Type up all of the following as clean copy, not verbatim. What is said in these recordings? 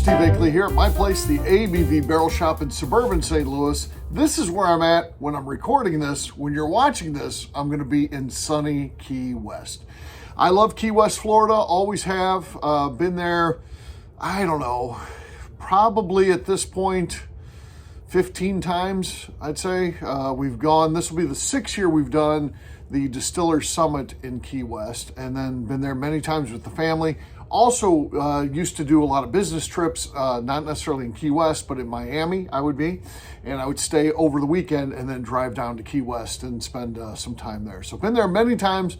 Steve Akley here at my place, the ABV Barrel Shop in suburban St. Louis. This is where I'm at when I'm recording this. When you're watching this, I'm going to be in sunny Key West. I love Key West, Florida. Always have. Been there, I don't know, probably at this point 15 times, I'd say. We've gone, this will be the 6th year we've done the Distillers Summit in Key West, and then been there many times with the family. Also used to do a lot of business trips, not necessarily in Key West, but in Miami I would be. And I would stay over the weekend and then drive down to Key West and spend some time there. So been there many times.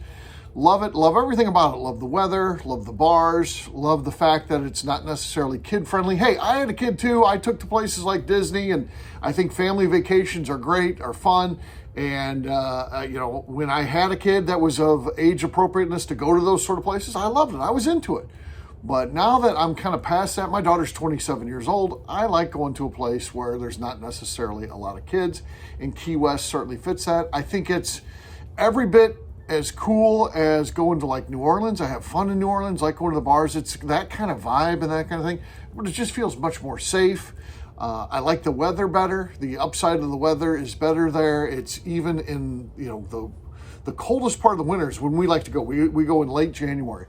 Love it, love everything about it. Love the weather, love the bars, love the fact that it's not necessarily kid-friendly. Hey, I had a kid too. I took to places like Disney, and I think family vacations are great, are fun. And, when I had a kid that was of age appropriateness to go to those sort of places, I loved it. I was into it. But now that I'm kind of past that, my daughter's 27 years old, I like going to a place where there's not necessarily a lot of kids. And Key West certainly fits that. I think it's every bit as cool as going to like New Orleans. I have fun in New Orleans, like going to the bars. It's that kind of vibe and that kind of thing. But it just feels much more safe. I like the weather better. The upside of the weather is better there. It's even in, the coldest part of the winter is when we like to go. We go in late January.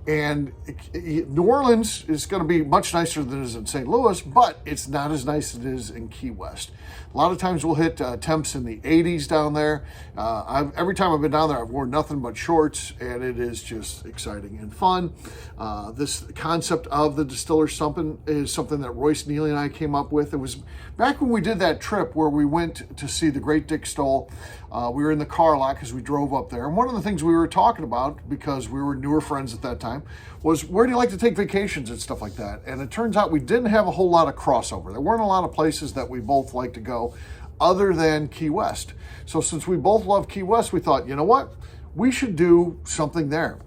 And New Orleans is going to be much nicer than it is in St. Louis, but it's not as nice as it is in Key West. A lot of times we'll hit temps in the 80s down there. Every time I've been down there, I've worn nothing but shorts, and it is just exciting and fun. This concept of the Distillers Summit is something that Royce Neely and I came up with. It was back when we did that trip where we went to see the Great Dick Stoll. We were in the car a lot because we drove up there. And one of the things we were talking about, because we were newer friends at that time, was where do you like to take vacations and stuff like that? And it turns out we didn't have a whole lot of crossover. There weren't a lot of places that we both like to go other than Key West. So since we both love Key West, we thought, you know what? We should do something there.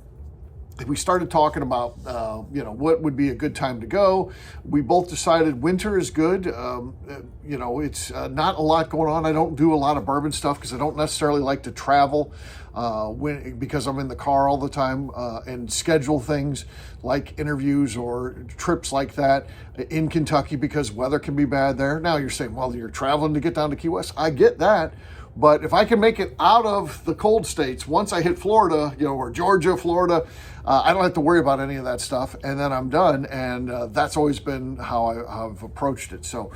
We started talking about, what would be a good time to go. We both decided winter is good. It's not a lot going on. I don't do a lot of bourbon stuff because I don't necessarily like to travel because I'm in the car all the time and schedule things like interviews or trips like that in Kentucky because weather can be bad there. Now you're saying, well, you're traveling to get down to Key West. I get that. But if I can make it out of the cold states, once I hit Florida, or Georgia, Florida, I don't have to worry about any of that stuff. And then I'm done. And that's always been how I've approached it. So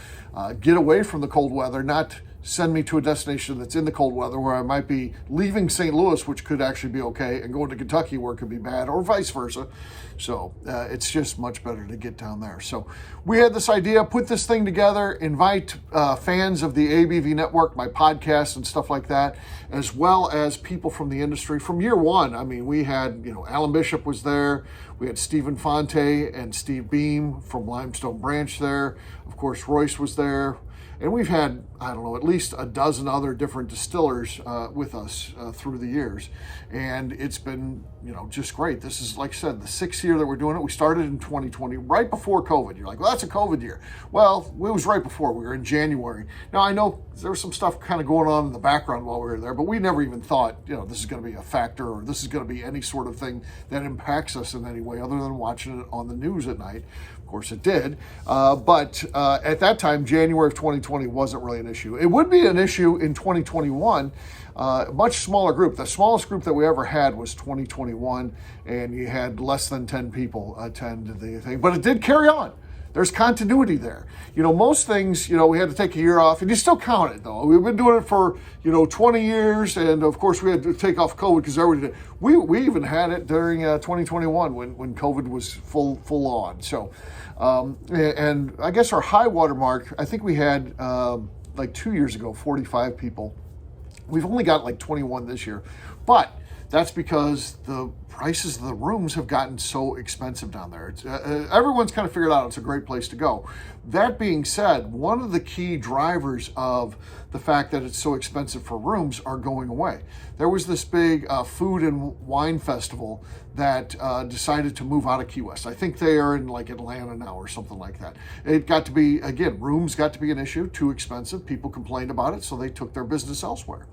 get away from the cold weather, not send me to a destination that's in the cold weather where I might be leaving St. Louis, which could actually be okay, and going to Kentucky where it could be bad, or vice versa. So it's just much better to get down there. So we had this idea, put this thing together, invite fans of the ABV Network, my podcast and stuff like that, as well as people from the industry. From year one, I mean, we had, Alan Bishop was there. We had Stephen Fonte and Steve Beam from Limestone Branch there. Of course, Royce was there. And we've had, at least a dozen other different distillers with us through the years. And it's been, just great. This is, like I said, the 6th year that we're doing it. We started in 2020, right before COVID. You're like, well, that's a COVID year. Well, it was right before. We were in January. Now, I know there was some stuff kind of going on in the background while we were there, but we never even thought, this is going to be a factor or this is going to be any sort of thing that impacts us in any way other than watching it on the news at night. Of course, it did. But at that time, January of 2020 wasn't really an issue. It would be an issue in 2021, much smaller group. The smallest group that we ever had was 2021, and you had less than 10 people attend the thing. But it did carry on. There's continuity there. Most things, we had to take a year off, and you still count it, though. We've been doing it for, 20 years, and of course we had to take off COVID because everybody did. We even had it during 2021 when COVID was full on. So, and I guess our high water mark, I think we had, 2 years ago, 45 people. We've only got 21 this year, but that's because the prices of the rooms have gotten so expensive down there. Everyone's kind of figured out it's a great place to go. That being said, one of the key drivers of the fact that it's so expensive for rooms are going away. There was this big food and wine festival that decided to move out of Key West. I think they are in Atlanta now or something like that. It got to be, again, rooms got to be an issue, too expensive. People complained about it, so they took their business elsewhere.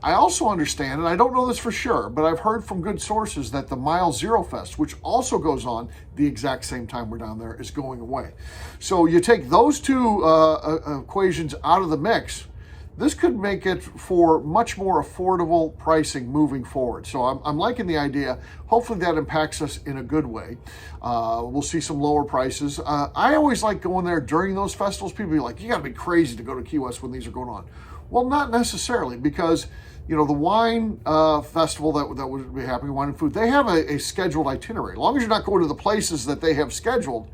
I also understand, and I don't know this for sure, but I've heard from good sources that the Mile Zero Fest, which also goes on the exact same time we're down there, is going away. So you take those two equations out of the mix, this could make it for much more affordable pricing moving forward. So I'm liking the idea. Hopefully that impacts us in a good way. We'll see some lower prices. I always like going there during those festivals. People be like, you gotta be crazy to go to Key West when these are going on. Well, not necessarily, because the wine festival that would be happening, wine and food, they have a scheduled itinerary. As long as you're not going to the places that they have scheduled,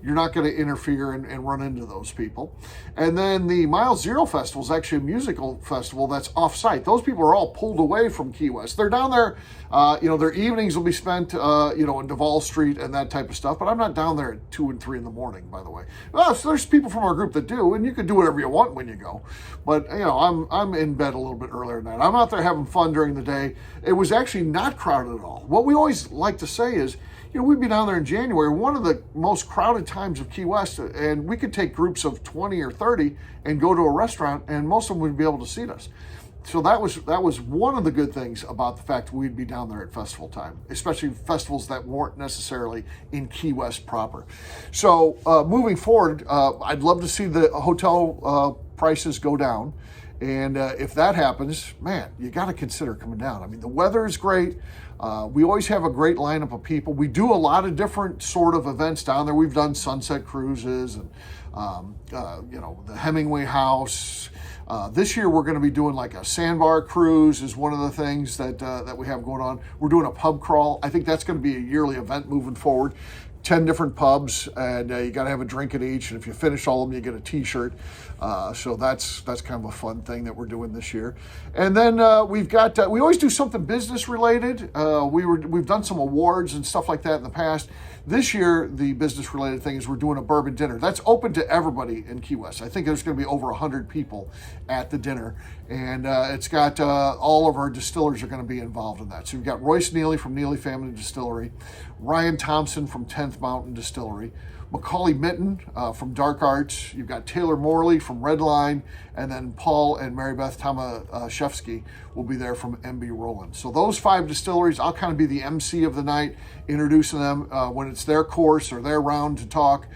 you're not going to interfere and run into those people. And then the Mile Zero Festival is actually a musical festival that's off-site. Those people are all pulled away from Key West. They're down there, their evenings will be spent, in Duval Street and that type of stuff. But I'm not down there at 2 and 3 in the morning, by the way. Well, so there's people from our group that do, and you can do whatever you want when you go. But, I'm in bed a little bit earlier than that. I'm out there having fun during the day. It was actually not crowded at all. What we always like to say is, we'd be down there in January, one of the most crowded times of Key West, and we could take groups of 20 or 30 and go to a restaurant, and most of them would be able to seat us. So that was one of the good things about the fact we'd be down there at festival time, especially festivals that weren't necessarily in Key West proper. So moving forward, I'd love to see the hotel prices go down. And if that happens, man, you got to consider coming down. I mean, the weather is great. We always have a great lineup of people. We do a lot of different sort of events down there. We've done sunset cruises and, the Hemingway House. This year we're going to be doing like a sandbar cruise is one of the things that we have going on. We're doing a pub crawl. I think that's going to be a yearly event moving forward. 10 different pubs, and you got to have a drink at each, and if you finish all of them, you get a t-shirt. So that's kind of a fun thing that we're doing this year. And then we've got, we always do something business related. We've done some awards and stuff like that in the past. This year, the business related thing is we're doing a bourbon dinner. That's open to everybody in Key West. I think there's going to be over 100 people at the dinner, and it's got all of our distillers are going to be involved in that. So you've got Royce Neely from Neely Family Distillery, Ryan Thompson from 10th Mountain Distillery, Macaulay Mitten from Dark Arts. You've got Taylor Morley from Redline, and then Paul and Mary Beth Tomaszewski will be there from MB Roland. So those 5 distilleries, I'll kind of be the MC of the night, introducing them when it's their course or their round to talk,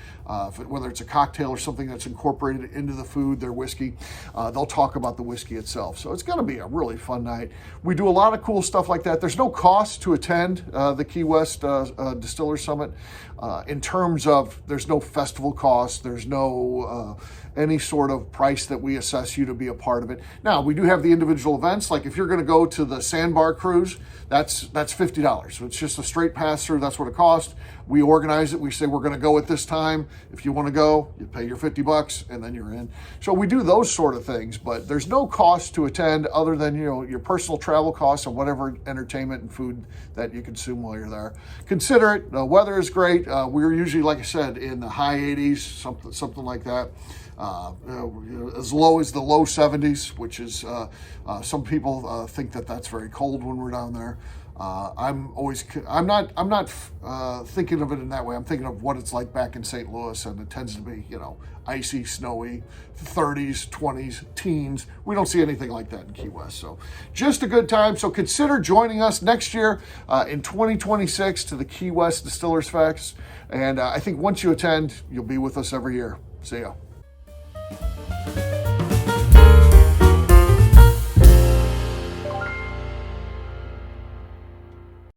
whether it's a cocktail or something that's incorporated into the food, their whiskey. They'll talk about the whiskey itself. So it's going to be a really fun night. We do a lot of cool stuff like that. There's no cost to attend the Key West Distillers Summit in terms of there's no festival cost. There's no any sort of price that we assess you to be a part of it. Now, we do have the individual events. Like if you're going to go to the Sandbar Cruise, that's $50. So it's just a straight pass-through. That's what it costs. We organize it. We say we're going to go at this time. If you want to go, you pay your $50 and then you're in. So we do those sort of things, but there's no cost to attend other than your personal travel costs and whatever entertainment and food that you consume while you're there. Consider it. The weather is great. We're usually, like I said, in the high 80s, something like that. As low as the low 70s, which is some people think that's very cold when we're down there. I'm not thinking of it in that way. I'm thinking of what it's like back in St. Louis, and it tends to be icy, snowy, 30s, 20s, teens. We don't see anything like that in Key West. So just a good time. So consider joining us next year in 2026 to the Key West Distillers Fest. And I think once you attend, you'll be with us every year. See ya.